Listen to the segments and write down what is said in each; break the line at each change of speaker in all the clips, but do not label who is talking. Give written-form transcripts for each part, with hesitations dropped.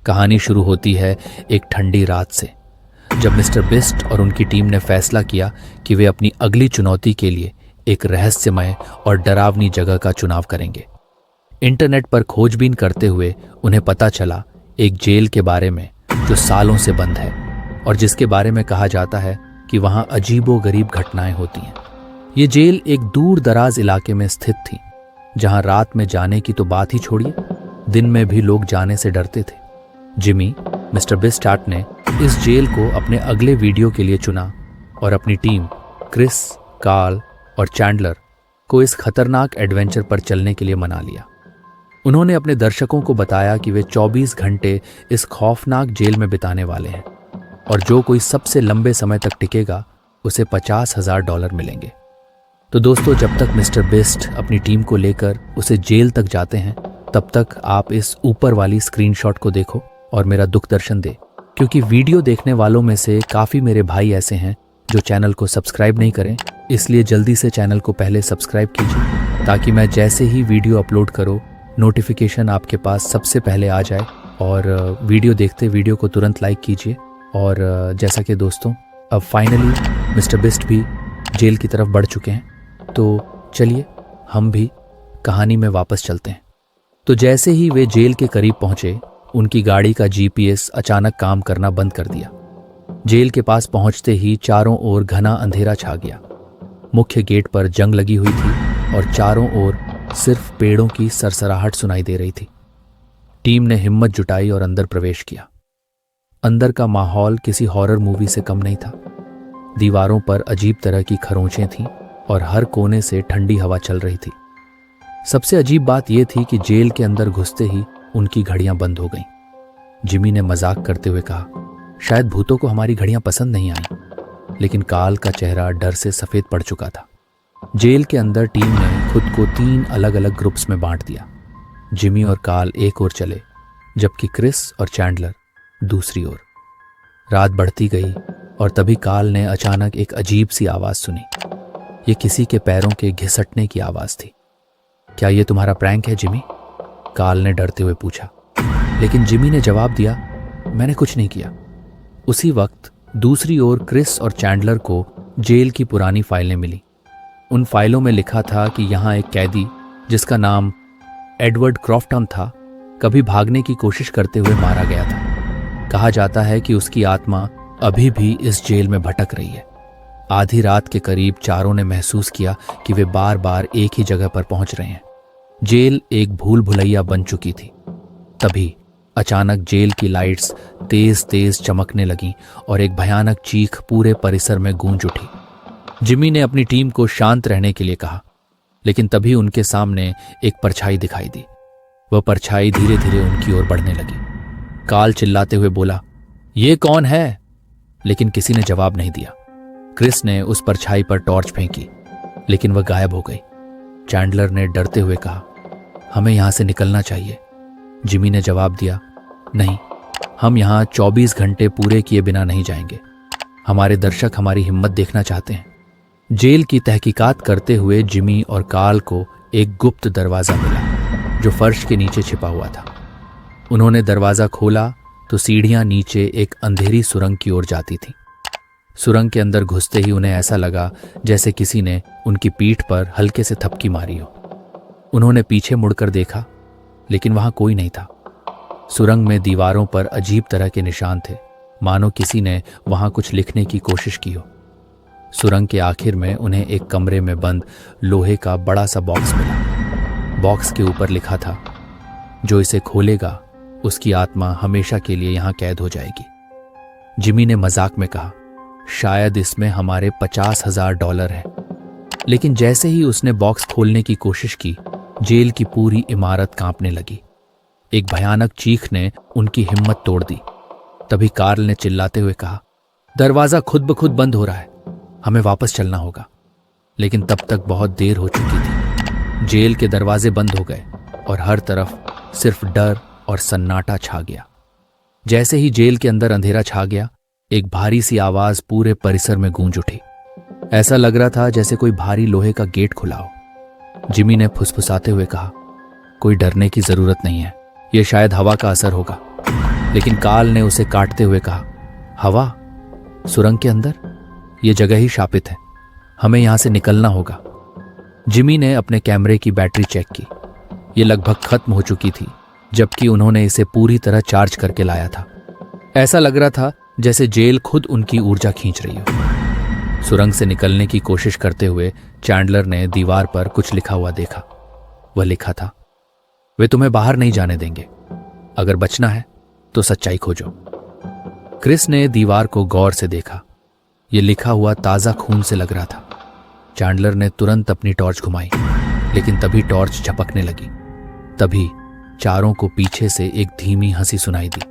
कहानी शुरू होती है एक ठंडी रात से, जब मिस्टर बिस्ट और उनकी टीम ने फैसला किया कि वे अपनी अगली चुनौती के लिए एक रहस्यमय और डरावनी जगह का चुनाव करेंगे। इंटरनेट पर खोजबीन करते हुए उन्हें पता चला एक जेल के बारे में जो सालों से बंद है और जिसके बारे में कहा जाता है कि वहां अजीबोगरीब घटनाएं होती हैं। ये जेल एक दूर दराज इलाके में स्थित थी, जहां रात में जाने की तो बात ही छोड़िए, दिन में भी लोग जाने से डरते थे। जिमी, मिस्टर बिस्टार्ट ने इस जेल को अपने अगले वीडियो के लिए चुना और अपनी टीम क्रिस, कार्ल और चैंडलर को इस खतरनाक एडवेंचर पर चलने के लिए मना लिया। उन्होंने अपने दर्शकों को बताया कि वे 24 घंटे इस खौफनाक जेल में बिताने वाले हैं और जो कोई सबसे लंबे समय तक टिकेगा उसे $50,000 मिलेंगे। तो दोस्तों, जब तक मिस्टर बिस्ट अपनी टीम को लेकर उसे जेल तक जाते हैं, तब तक आप इस ऊपर वाली स्क्रीनशॉट को देखो और मेरा दुख दर्शन दे, क्योंकि वीडियो देखने वालों में से काफ़ी मेरे भाई ऐसे हैं जो चैनल को सब्सक्राइब नहीं करें। इसलिए जल्दी से चैनल को पहले सब्सक्राइब कीजिए ताकि मैं जैसे ही वीडियो अपलोड करूं नोटिफिकेशन आपके पास सबसे पहले आ जाए। और वीडियो देखते वीडियो को तुरंत लाइक कीजिए। और जैसा कि दोस्तों, अब फाइनली मिस्टर बिस्ट भी जेल की तरफ बढ़ चुके हैं, तो चलिए हम भी कहानी में वापस चलते हैं। तो जैसे ही वे जेल के करीब पहुंचे, उनकी गाड़ी का जीपीएस अचानक काम करना बंद कर दिया। जेल के पास पहुंचते ही चारों ओर घना अंधेरा छा गया। मुख्य गेट पर जंग लगी हुई थी और चारों ओर सिर्फ पेड़ों की सरसराहट सुनाई दे रही थी। टीम ने हिम्मत जुटाई और अंदर प्रवेश किया। अंदर का माहौल किसी हॉरर मूवी से कम नहीं था। दीवारों पर अजीब तरह की खरोंचें थीं और हर कोने से ठंडी हवा चल रही थी। सबसे अजीब बात यह थी कि जेल के अंदर घुसते ही उनकी घड़ियां बंद हो गईं। जिमी ने मजाक करते हुए कहा, शायद भूतों को हमारी घड़ियां पसंद नहीं आईं, लेकिन कार्ल का चेहरा डर से सफेद पड़ चुका था। जेल के अंदर टीम ने खुद को 3 अलग अलग ग्रुप्स में बांट दिया। जिमी और कार्ल एक ओर चले, जबकि क्रिस और चैंडलर दूसरी ओर। रात बढ़ती गई और तभी कार्ल ने अचानक एक अजीब सी आवाज सुनी। ये किसी के पैरों के घिसटने की आवाज थी। क्या ये तुम्हारा प्रैंक है जिमी? कार्ल ने डरते हुए पूछा। लेकिन जिमी ने जवाब दिया, मैंने कुछ नहीं किया। उसी वक्त दूसरी ओर क्रिस और चैंडलर को जेल की पुरानी फाइलें मिली। उन फाइलों में लिखा था कि यहाँ एक कैदी जिसका नाम एडवर्ड क्रॉफ्टन था, कभी भागने की कोशिश करते हुए मारा गया था। कहा जाता है कि उसकी आत्मा अभी भी इस जेल में भटक रही है। आधी रात के करीब चारों ने महसूस किया कि वे बार बार एक ही जगह पर पहुंच रहे हैं। जेल एक भूल भुलैया बन चुकी थी। तभी अचानक जेल की लाइट्स तेज तेज चमकने लगीं और एक भयानक चीख पूरे परिसर में गूंज उठी। जिमी ने अपनी टीम को शांत रहने के लिए कहा, लेकिन तभी उनके सामने एक परछाई दिखाई दी। वह परछाई धीरे धीरे उनकी ओर बढ़ने लगी। कार्ल चिल्लाते हुए बोला, ये कौन है? लेकिन किसी ने जवाब नहीं दिया। क्रिस ने उस परछाई पर टॉर्च फेंकी, लेकिन वह गायब हो गई। चैंडलर ने डरते हुए कहा, हमें यहां से निकलना चाहिए। जिमी ने जवाब दिया, नहीं, हम यहां 24 घंटे पूरे किए बिना नहीं जाएंगे। हमारे दर्शक हमारी हिम्मत देखना चाहते हैं। जेल की तहकीकात करते हुए जिमी और कार्ल को एक गुप्त दरवाजा मिला जो फर्श के नीचे छिपा हुआ था। उन्होंने दरवाजा खोला तो सीढ़ियां नीचे एक अंधेरी सुरंग की ओर जाती थी। सुरंग के अंदर घुसते ही उन्हें ऐसा लगा जैसे किसी ने उनकी पीठ पर हल्के से थपकी मारी हो। उन्होंने पीछे मुड़कर देखा, लेकिन वहां कोई नहीं था। सुरंग में दीवारों पर अजीब तरह के निशान थे, मानो किसी ने वहां कुछ लिखने की कोशिश की हो। सुरंग के आखिर में उन्हें एक कमरे में बंद लोहे का बड़ा सा बॉक्स मिला। बॉक्स के ऊपर लिखा था, जो इसे खोलेगा उसकी आत्मा हमेशा के लिए यहां कैद हो जाएगी। जिमी ने मजाक में कहा, शायद इसमें हमारे $50,000 है। लेकिन जैसे ही उसने बॉक्स खोलने की कोशिश की, जेल की पूरी इमारत कांपने लगी। एक भयानक चीख ने उनकी हिम्मत तोड़ दी। तभी कार्ल ने चिल्लाते हुए कहा, दरवाजा खुद ब खुद बंद हो रहा है, हमें वापस चलना होगा। लेकिन तब तक बहुत देर हो चुकी थी। जेल के दरवाजे बंद हो गए और हर तरफ सिर्फ डर और सन्नाटा छा गया। जैसे ही जेल के अंदर अंधेरा छा गया, एक भारी सी आवाज पूरे परिसर में गूंज उठी। ऐसा लग रहा था जैसे कोई भारी लोहे का गेट खुला हो। जिमी ने फुसफुसाते हुए कहा, कोई डरने की जरूरत नहीं है, यह शायद हवा का असर होगा। लेकिन काल ने उसे काटते हुए कहा, हवा? सुरंग के अंदर? यह जगह ही शापित है, हमें यहां से निकलना होगा। जिमी ने अपने कैमरे की बैटरी चेक की। यह लगभग खत्म हो चुकी थी, जबकि उन्होंने इसे पूरी तरह चार्ज करके लाया था। ऐसा लग रहा था जैसे जेल खुद उनकी ऊर्जा खींच रही हो। सुरंग से निकलने की कोशिश करते हुए चैंडलर ने दीवार पर कुछ लिखा हुआ देखा। वह लिखा था, वे तुम्हें बाहर नहीं जाने देंगे, अगर बचना है तो सच्चाई खोजो। क्रिस ने दीवार को गौर से देखा। यह लिखा हुआ ताजा खून से लग रहा था। चैंडलर ने तुरंत अपनी टॉर्च घुमाई, लेकिन तभी टॉर्च झपकने लगी। तभी चारों को पीछे से एक धीमी हंसी सुनाई दी।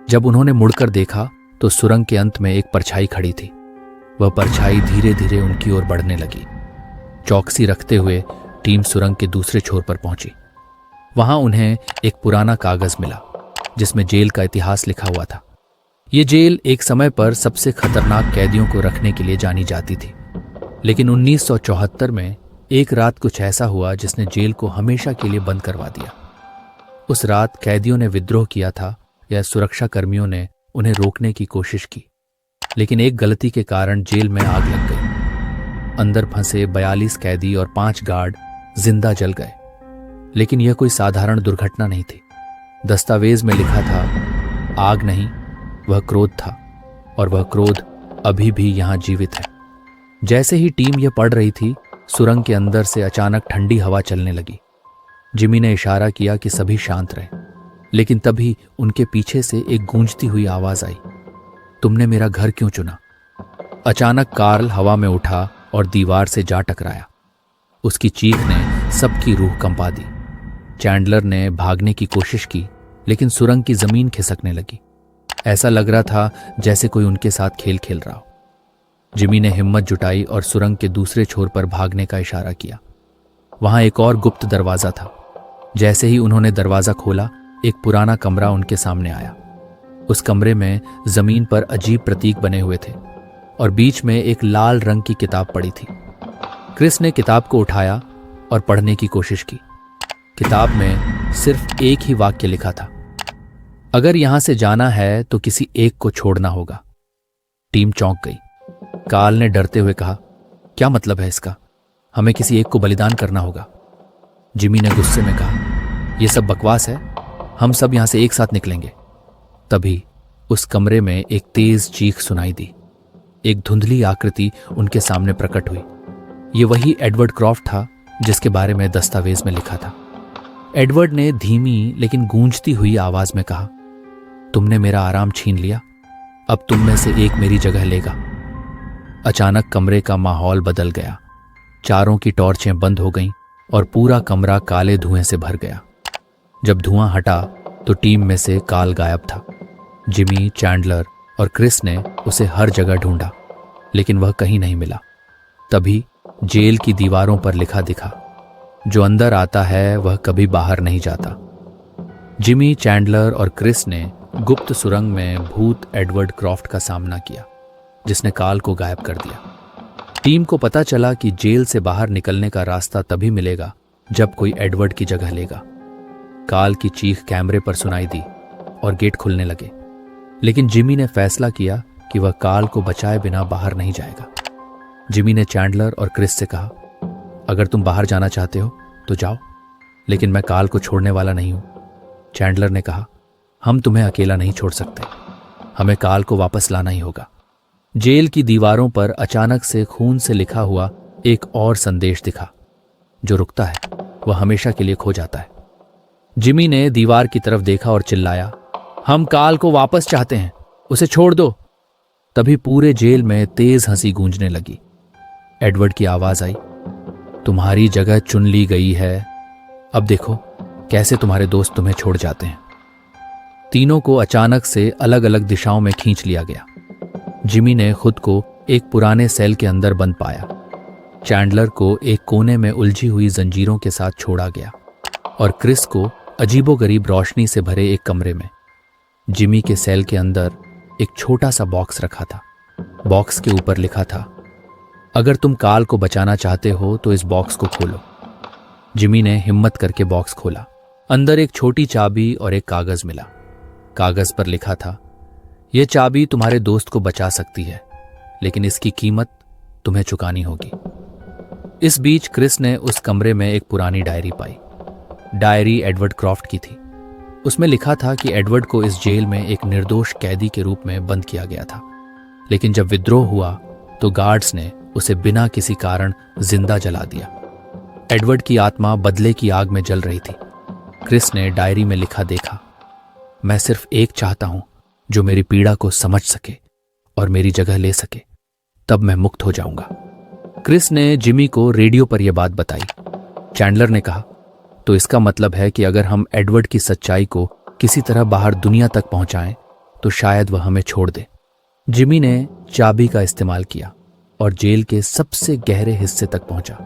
जब उन्होंने मुड़कर देखा तो सुरंग के अंत में एक परछाई खड़ी थी। वह परछाई धीरे धीरे उनकी ओर बढ़ने लगी। चौकसी रखते हुए टीम सुरंग के दूसरे छोर पर पहुंची। वहां उन्हें एक पुराना कागज मिला जिसमें जेल का इतिहास लिखा हुआ था। यह जेल एक समय पर सबसे खतरनाक कैदियों को रखने के लिए जानी जाती थी, लेकिन 1974 में एक रात कुछ ऐसा हुआ जिसने जेल को हमेशा के लिए बंद करवा दिया। उस रात कैदियों ने विद्रोह किया था या सुरक्षा कर्मियों ने उन्हें रोकने की कोशिश की, लेकिन एक गलती के कारण जेल में आग लग गई। अंदर फंसे 42 कैदी और 5 गार्ड जिंदा जल गए। लेकिन यह कोई साधारण दुर्घटना नहीं थी। दस्तावेज में लिखा था, आग नहीं, वह क्रोध था, और वह क्रोध अभी भी यहां जीवित है। जैसे ही टीम यह पढ़ रही थी, सुरंग के अंदर से अचानक ठंडी हवा चलने लगी। जिमी ने इशारा किया कि सभी शांत रहें, लेकिन तभी उनके पीछे से एक गूंजती हुई आवाज आई, तुमने मेरा घर क्यों चुना? अचानक कार्ल हवा में उठा और दीवार से जा टकराया। उसकी चीख ने सबकी रूह कंपा दी। चैंडलर ने भागने की कोशिश की, लेकिन सुरंग की जमीन खिसकने लगी। ऐसा लग रहा था जैसे कोई उनके साथ खेल खेल रहा हो। जिमी ने हिम्मत जुटाई और सुरंग के दूसरे छोर पर भागने का इशारा किया। वहां एक और गुप्त दरवाजा था। जैसे ही उन्होंने दरवाजा खोला, एक पुराना कमरा उनके सामने आया। उस कमरे में जमीन पर अजीब प्रतीक बने हुए थे और बीच में एक लाल रंग की किताब पड़ी थी। क्रिस ने किताब को उठाया और पढ़ने की कोशिश की। किताब में सिर्फ एक ही वाक्य लिखा था, अगर यहां से जाना है तो किसी एक को छोड़ना होगा। टीम चौंक गई। कार्ल ने डरते हुए कहा, क्या मतलब है इसका? हमें किसी एक को बलिदान करना होगा। जिमी ने गुस्से में कहा, यह सब बकवास है, हम सब यहां से एक साथ निकलेंगे। तभी उस कमरे में एक तेज चीख सुनाई दी। एक धुंधली आकृति उनके सामने प्रकट हुई। यह वही एडवर्ड क्रॉफ्ट था जिसके बारे में दस्तावेज में लिखा था। एडवर्ड ने धीमी लेकिन गूंजती हुई आवाज में कहा, तुमने मेरा आराम छीन लिया, अब तुम में से एक मेरी जगह लेगा। अचानक कमरे का माहौल बदल गया। चारों की टॉर्चें बंद हो गईं और पूरा कमरा काले धुएं से भर गया। जब धुआं हटा तो टीम में से काल गायब था। जिमी, चैंडलर और क्रिस ने उसे हर जगह ढूंढा, लेकिन वह कहीं नहीं मिला। तभी जेल की दीवारों पर लिखा दिखा, जो अंदर आता है वह कभी बाहर नहीं जाता। जिमी, चैंडलर और क्रिस ने गुप्त सुरंग में भूत एडवर्ड क्रॉफ्ट का सामना किया, जिसने काल को गायब कर दिया। टीम को पता चला कि जेल से बाहर निकलने का रास्ता तभी मिलेगा जब कोई एडवर्ड की जगह लेगा। काल की चीख कैमरे पर सुनाई दी और गेट खुलने लगे, लेकिन जिमी ने फैसला किया कि वह काल को बचाए बिना बाहर नहीं जाएगा। जिमी ने चैंडलर और क्रिस से कहा, अगर तुम बाहर जाना चाहते हो तो जाओ, लेकिन मैं काल को छोड़ने वाला नहीं हूं। चैंडलर ने कहा, हम तुम्हें अकेला नहीं छोड़ सकते, हमें काल को वापस लाना ही होगा। जेल की दीवारों पर अचानक से खून से लिखा हुआ एक और संदेश दिखा, जो रुकता है वह हमेशा के लिए खो जाता है। जिमी ने दीवार की तरफ देखा और चिल्लाया, हम काल को वापस चाहते हैं, उसे छोड़ दो। तभी पूरे जेल में तेज हंसी गूंजने लगी। एडवर्ड की आवाज आई, तुम्हारी जगह चुन ली गई है, अब देखो कैसे तुम्हारे दोस्त तुम्हें छोड़ जाते हैं। तीनों को अचानक से अलग अलग दिशाओं में खींच लिया गया। जिमी ने खुद को एक पुराने सेल के अंदर बंद पाया। चैंडलर को एक कोने में उलझी हुई जंजीरों के साथ छोड़ा गया और क्रिस को अजीबोगरीब रोशनी से भरे एक कमरे में। जिमी के सेल के अंदर एक छोटा सा बॉक्स रखा था। बॉक्स के ऊपर लिखा था, अगर तुम काल को बचाना चाहते हो तो इस बॉक्स को खोलो। जिमी ने हिम्मत करके बॉक्स खोला। अंदर एक छोटी चाबी और एक कागज मिला। कागज पर लिखा था, यह चाबी तुम्हारे दोस्त को बचा सकती है, लेकिन इसकी कीमत तुम्हें चुकानी होगी। इस बीच क्रिस ने उस कमरे में एक पुरानी डायरी पाई। डायरी एडवर्ड क्रॉफ्ट की थी। उसमें लिखा था कि एडवर्ड को इस जेल में एक निर्दोष कैदी के रूप में बंद किया गया था, लेकिन जब विद्रोह हुआ तो गार्ड्स ने उसे बिना किसी कारण जिंदा जला दिया। एडवर्ड की आत्मा बदले की आग में जल रही थी। क्रिस ने डायरी में लिखा देखा, मैं सिर्फ एक चाहता हूं जो मेरी पीड़ा को समझ सके और मेरी जगह ले सके, तब मैं मुक्त हो जाऊंगा। क्रिस ने जिमी को रेडियो पर यह बात बताई। चैंडलर ने कहा, तो इसका मतलब है कि अगर हम एडवर्ड की सच्चाई को किसी तरह बाहर दुनिया तक पहुंचाएं तो शायद वह हमें छोड़ दे। जिमी ने चाबी का इस्तेमाल किया और जेल के सबसे गहरे हिस्से तक पहुंचा।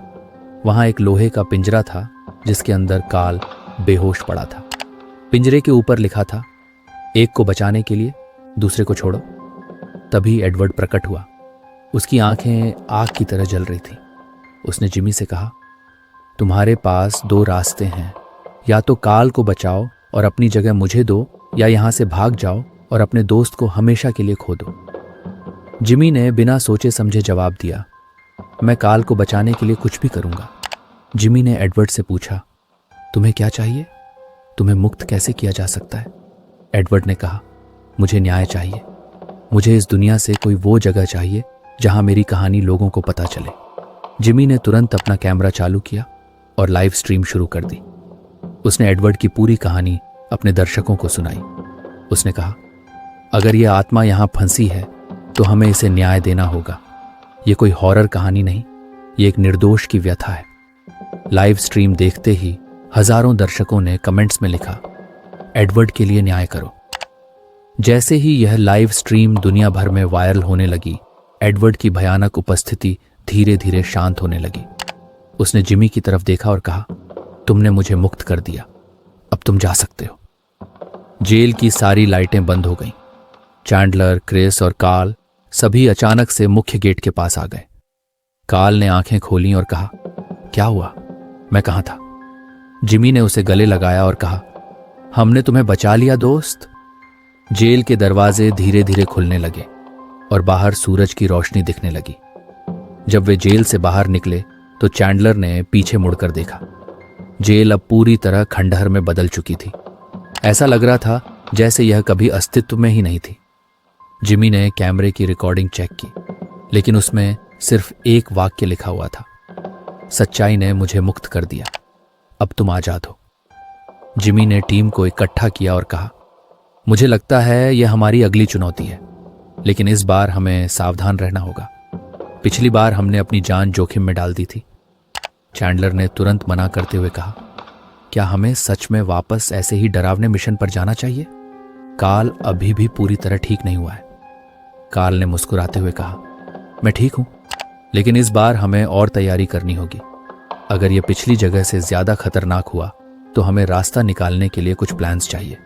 वहां एक लोहे का पिंजरा था जिसके अंदर काल बेहोश पड़ा था। पिंजरे के ऊपर लिखा था, एक को बचाने के लिए दूसरे को छोड़ो। तभी एडवर्ड प्रकट हुआ। उसकी आंखें आग की तरह जल रही थी। उसने जिमी से कहा, तुम्हारे पास दो रास्ते हैं, या तो काल को बचाओ और अपनी जगह मुझे दो, या यहां से भाग जाओ और अपने दोस्त को हमेशा के लिए खो दो। जिमी ने बिना सोचे समझे जवाब दिया, मैं काल को बचाने के लिए कुछ भी करूंगा। जिमी ने एडवर्ड से पूछा, तुम्हें क्या चाहिए? तुम्हें मुक्त कैसे किया जा सकता है? एडवर्ड ने कहा, मुझे न्याय चाहिए। मुझे इस दुनिया से कोई वो जगह चाहिए जहां मेरी कहानी लोगों को पता चले। जिमी ने तुरंत अपना कैमरा चालू किया और लाइव स्ट्रीम शुरू कर दी। उसने एडवर्ड की पूरी कहानी अपने दर्शकों को सुनाई। उसने कहा, अगर यह आत्मा यहां फंसी है तो हमें इसे न्याय देना होगा। यह कोई हॉरर कहानी नहीं, यह एक निर्दोष की व्यथा है। लाइव स्ट्रीम देखते ही हजारों दर्शकों ने कमेंट्स में लिखा, एडवर्ड के लिए न्याय करो। जैसे ही यह लाइव स्ट्रीम दुनिया भर में वायरल होने लगी, एडवर्ड की भयानक उपस्थिति धीरे धीरे शांत होने लगी। उसने जिमी की तरफ देखा और कहा, तुमने मुझे मुक्त कर दिया, अब तुम जा सकते हो। जेल की सारी लाइटें बंद हो गईं। चैंडलर, क्रिस और कार्ल सभी अचानक से मुख्य गेट के पास आ गए। कार्ल ने आंखें खोलीं और कहा, क्या हुआ? मैं कहां था? जिमी ने उसे गले लगाया और कहा, हमने तुम्हें बचा लिया दोस्त। जेल के दरवाजे धीरे धीरे खुलने लगे और बाहर सूरज की रोशनी दिखने लगी। जब वे जेल से बाहर निकले तो चैंडलर ने पीछे मुड़कर देखा। जेल अब पूरी तरह खंडहर में बदल चुकी थी। ऐसा लग रहा था जैसे यह कभी अस्तित्व में ही नहीं थी। जिमी ने कैमरे की रिकॉर्डिंग चेक की, लेकिन उसमें सिर्फ एक वाक्य लिखा हुआ था, सच्चाई ने मुझे मुक्त कर दिया, अब तुम आजाद हो। जिमी ने टीम को इकट्ठा किया और कहा, मुझे लगता है यह हमारी अगली चुनौती है, लेकिन इस बार हमें सावधान रहना होगा। पिछली बार हमने अपनी जान जोखिम में डाल दी थी। चैंडलर ने तुरंत मना करते हुए कहा, क्या हमें सच में वापस ऐसे ही डरावने मिशन पर जाना चाहिए? कार्ल अभी भी पूरी तरह ठीक नहीं हुआ है। कार्ल ने मुस्कुराते हुए कहा, मैं ठीक हूं, लेकिन इस बार हमें और तैयारी करनी होगी। अगर यह पिछली जगह से ज्यादा खतरनाक हुआ तो हमें रास्ता निकालने के लिए कुछ प्लान्स चाहिए।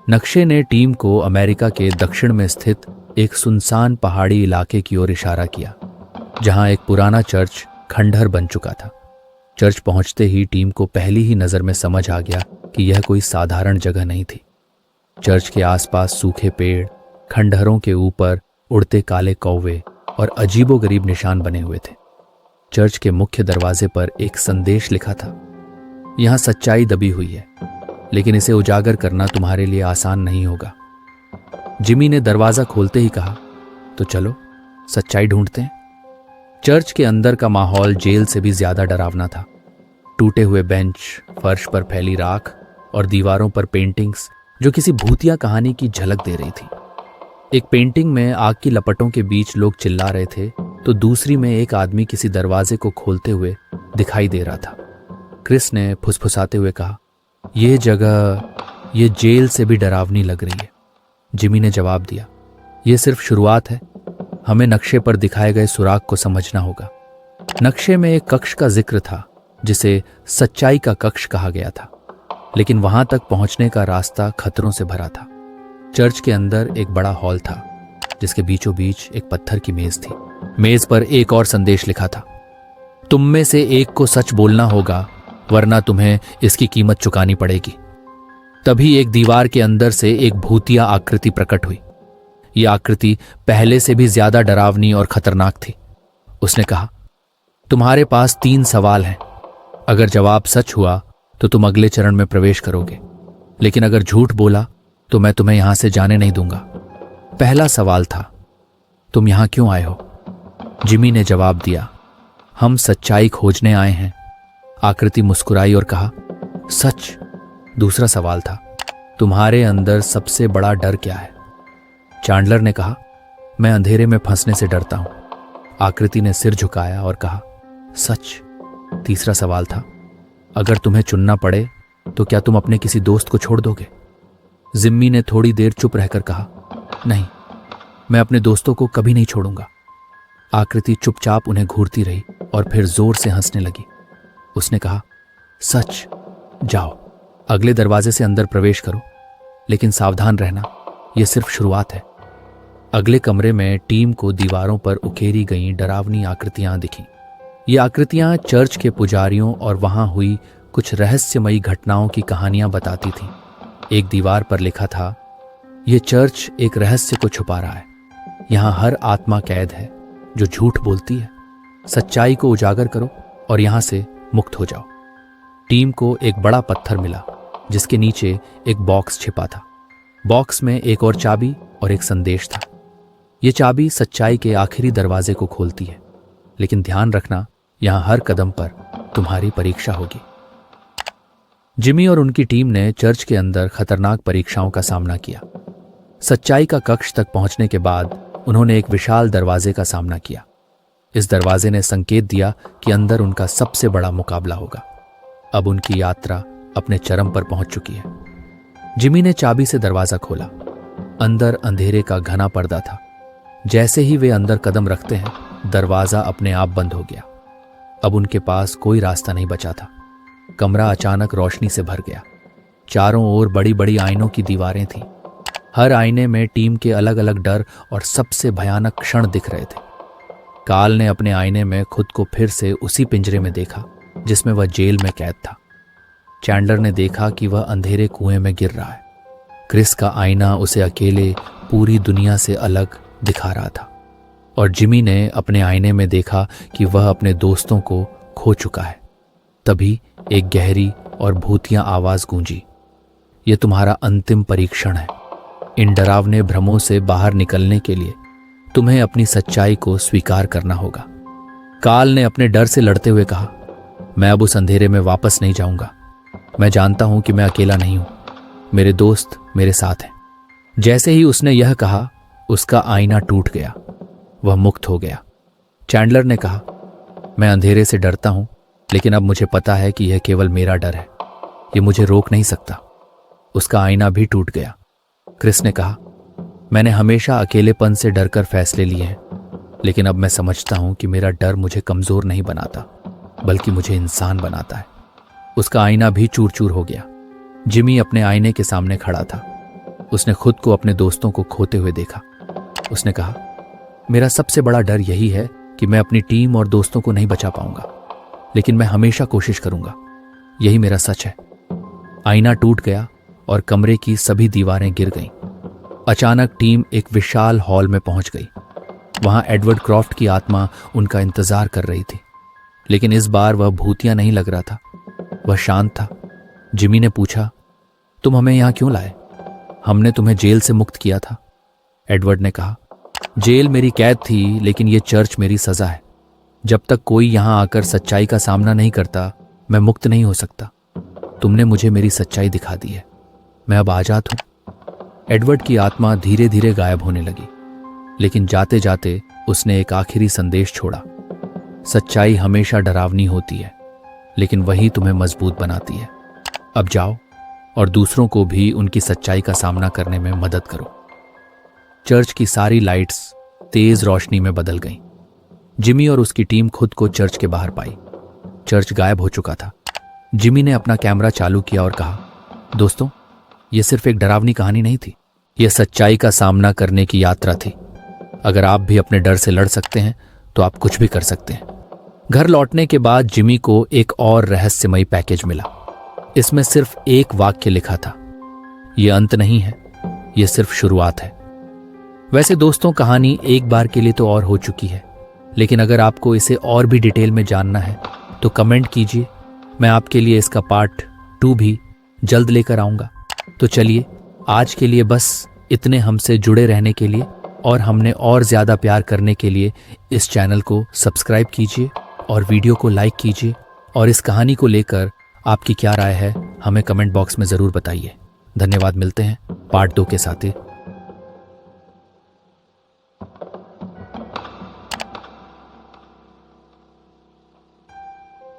नक्शे ने टीम को अमेरिका के दक्षिण में स्थित एक सुनसान पहाड़ी इलाके की ओर इशारा किया, जहां एक पुराना चर्च खंडहर बन चुका था। चर्च पहुंचते ही टीम को पहली ही नजर में समझ आ गया कि यह कोई साधारण जगह नहीं थी। चर्च के आसपास सूखे पेड़, खंडहरों के ऊपर उड़ते काले कौवे और अजीबोगरीब निशान बने हुए थे। चर्च के मुख्य दरवाजे पर एक संदेश लिखा था, यहां सच्चाई दबी हुई है, लेकिन इसे उजागर करना तुम्हारे लिए आसान नहीं होगा। जिमी ने दरवाजा खोलते ही कहा, तो चलो सच्चाई ढूंढते हैं। चर्च के अंदर का माहौल जेल से भी ज्यादा डरावना था। टूटे हुए बेंच, फर्श पर फैली राख और दीवारों पर पेंटिंग्स जो किसी भूतिया कहानी की झलक दे रही थी। एक पेंटिंग में आग की लपटों के बीच लोग चिल्ला रहे थे, तो दूसरी में एक आदमी किसी दरवाजे को खोलते हुए दिखाई दे रहा था। क्रिस ने फुसफुसाते हुए कहा, यह जगह ये जेल से भी डरावनी लग रही है। जिमी ने जवाब दिया, यह सिर्फ शुरुआत है, हमें नक्शे पर दिखाए गए सुराग को समझना होगा। नक्शे में एक कक्ष का जिक्र था जिसे सच्चाई का कक्ष कहा गया था, लेकिन वहां तक पहुंचने का रास्ता खतरों से भरा था। चर्च के अंदर एक बड़ा हॉल था जिसके बीचों बीच एक पत्थर की मेज थी। मेज पर एक और संदेश लिखा था, तुम में से एक को सच बोलना होगा, वरना तुम्हें इसकी कीमत चुकानी पड़ेगी। तभी एक दीवार के अंदर से एक भूतिया आकृति प्रकट हुई। यह आकृति पहले से भी ज्यादा डरावनी और खतरनाक थी। उसने कहा, तुम्हारे पास 3 सवाल हैं। अगर जवाब सच हुआ तो तुम अगले चरण में प्रवेश करोगे, लेकिन अगर झूठ बोला तो मैं तुम्हें यहां से जाने नहीं दूंगा। पहला सवाल था, तुम यहां क्यों आए हो? जिमी ने जवाब दिया, हम सच्चाई खोजने आए हैं। आकृति मुस्कुराई और कहा, सच? दूसरा सवाल था, तुम्हारे अंदर सबसे बड़ा डर क्या है? चैंडलर ने कहा, मैं अंधेरे में फंसने से डरता हूं। आकृति ने सिर झुकाया और कहा, सच? तीसरा सवाल था, अगर तुम्हें चुनना पड़े तो क्या तुम अपने किसी दोस्त को छोड़ दोगे? जिम्मी ने थोड़ी देर चुप रहकर कहा, नहीं, मैं अपने दोस्तों को कभी नहीं छोड़ूंगा। आकृति चुपचाप उन्हें घूरती रही और फिर जोर से हंसने लगी। उसने कहा, सच? जाओ, अगले दरवाजे से अंदर प्रवेश करो, लेकिन सावधान रहना, यह सिर्फ शुरुआत है। अगले कमरे में टीम को दीवारों पर उकेरी गई डरावनी आकृतियां दिखीं। ये आकृतियां चर्च के पुजारियों और वहां हुई कुछ रहस्यमयी घटनाओं की कहानियां बताती थीं। एक दीवार पर लिखा था, यह चर्च एक रहस्य को छुपा रहा है। यहां हर आत्मा कैद है जो झूठ बोलती है। सच्चाई को उजागर करो और यहां से मुक्त हो जाओ। टीम को एक बड़ा पत्थर मिला जिसके नीचे एक बॉक्स छिपा था। बॉक्स में एक और चाबी और एक संदेश था। यह चाबी सच्चाई के आखिरी दरवाजे को खोलती है, लेकिन ध्यान रखना, यहां हर कदम पर तुम्हारी परीक्षा होगी। जिमी और उनकी टीम ने चर्च के अंदर खतरनाक परीक्षाओं का सामना किया। सच्चाई का कक्ष तक पहुंचने के बाद उन्होंने एक विशाल दरवाजे का सामना किया। इस दरवाजे ने संकेत दिया कि अंदर उनका सबसे बड़ा मुकाबला होगा। अब उनकी यात्रा अपने चरम पर पहुंच चुकी है। जिमी ने चाबी से दरवाजा खोला। अंदर अंधेरे का घना पर्दा था। जैसे ही वे अंदर कदम रखते हैं, दरवाजा अपने आप बंद हो गया। अब उनके पास कोई रास्ता नहीं बचा था। कमरा अचानक रोशनी से भर गया। चारों ओर बड़ी बड़ी आईनों की दीवारें थीं। हर आईने में टीम के अलग अलग डर और सबसे भयानक क्षण दिख रहे थे। काल ने अपने आईने में खुद को फिर से उसी पिंजरे में देखा जिसमें वह जेल में कैद था। चैंडलर ने देखा कि वह अंधेरे कुएं में गिर रहा है। क्रिस का आईना उसे अकेले पूरी दुनिया से अलग दिखा रहा था, और जिमी ने अपने आईने में देखा कि वह अपने दोस्तों को खो चुका है। तभी एक गहरी और भूतिया आवाज गूंजी, यह तुम्हारा अंतिम परीक्षण है। इन डरावने भ्रमों से बाहर निकलने के लिए तुम्हें अपनी सच्चाई को स्वीकार करना होगा। काल ने अपने डर से लड़ते हुए कहा, मैं अब उस अंधेरे में वापस नहीं जाऊंगा। मैं जानता हूं कि मैं अकेला नहीं हूं, मेरे दोस्त मेरे साथ हैं। जैसे ही उसने यह कहा, उसका आईना टूट गया। वह मुक्त हो गया। चैंडलर ने कहा, मैं अंधेरे से डरता हूं, लेकिन अब मुझे पता है कि यह केवल मेरा डर है, यह मुझे रोक नहीं सकता। उसका आईना भी टूट गया। क्रिस ने कहा, मैंने हमेशा अकेलेपन से डरकर फैसले लिए हैं, लेकिन अब मैं समझता हूं कि मेरा डर मुझे कमजोर नहीं बनाता, बल्कि मुझे इंसान बनाता है। उसका आईना भी चूर चूर हो गया। जिमी अपने आईने के सामने खड़ा था। उसने खुद को अपने दोस्तों को खोते हुए देखा। उसने कहा, मेरा सबसे बड़ा डर यही है कि मैं अपनी टीम और दोस्तों को नहीं बचा पाऊंगा, लेकिन मैं हमेशा कोशिश करूंगा। यही मेरा सच है। आईना टूट गया और कमरे की सभी दीवारें गिर गईं। अचानक टीम एक विशाल हॉल में पहुंच गई। वहां एडवर्ड क्रॉफ्ट की आत्मा उनका इंतजार कर रही थी, लेकिन इस बार वह भूतिया नहीं लग रहा था, वह शांत था। जिमी ने पूछा, तुम हमें यहां क्यों लाए? हमने तुम्हें जेल से मुक्त किया था। एडवर्ड ने कहा, जेल मेरी कैद थी, लेकिन यह चर्च मेरी सजा है। जब तक कोई यहां आकर सच्चाई का सामना नहीं करता, मैं मुक्त नहीं हो सकता। तुमने मुझे मेरी सच्चाई दिखा दी है, मैं अब आजाद हूं। एडवर्ड की आत्मा धीरे धीरे गायब होने लगी, लेकिन जाते जाते उसने एक आखिरी संदेश छोड़ा। सच्चाई हमेशा डरावनी होती है, लेकिन वही तुम्हें मजबूत बनाती है। अब जाओ और दूसरों को भी उनकी सच्चाई का सामना करने में मदद करो। चर्च की सारी लाइट्स तेज रोशनी में बदल गईं। जिमी और उसकी टीम खुद को चर्च के बाहर पाई। चर्च गायब हो चुका था। जिमी ने अपना कैमरा चालू किया और कहा, दोस्तों, यह सिर्फ एक डरावनी कहानी नहीं थी, यह सच्चाई का सामना करने की यात्रा थी। अगर आप भी अपने डर से लड़ सकते हैं तो आप कुछ भी कर सकते हैं। घर लौटने के बाद जिमी को एक और रहस्यमयी पैकेज मिला। इसमें सिर्फ एक वाक्य लिखा था, ये अंत नहीं है, ये सिर्फ शुरुआत है। वैसे दोस्तों, कहानी एक बार के लिए तो और हो चुकी है, लेकिन अगर आपको इसे और भी डिटेल में जानना है तो कमेंट कीजिए, मैं आपके लिए इसका पार्ट 2 भी जल्द लेकर आऊँगा। तो चलिए, आज के लिए बस इतने। हमसे जुड़े रहने के लिए और हमने और ज़्यादा प्यार करने के लिए इस चैनल को सब्सक्राइब कीजिए और वीडियो को लाइक कीजिए, और इस कहानी को लेकर आपकी क्या राय है हमें कमेंट बॉक्स में ज़रूर बताइए। धन्यवाद। मिलते हैं पार्ट 2 के साथ ही।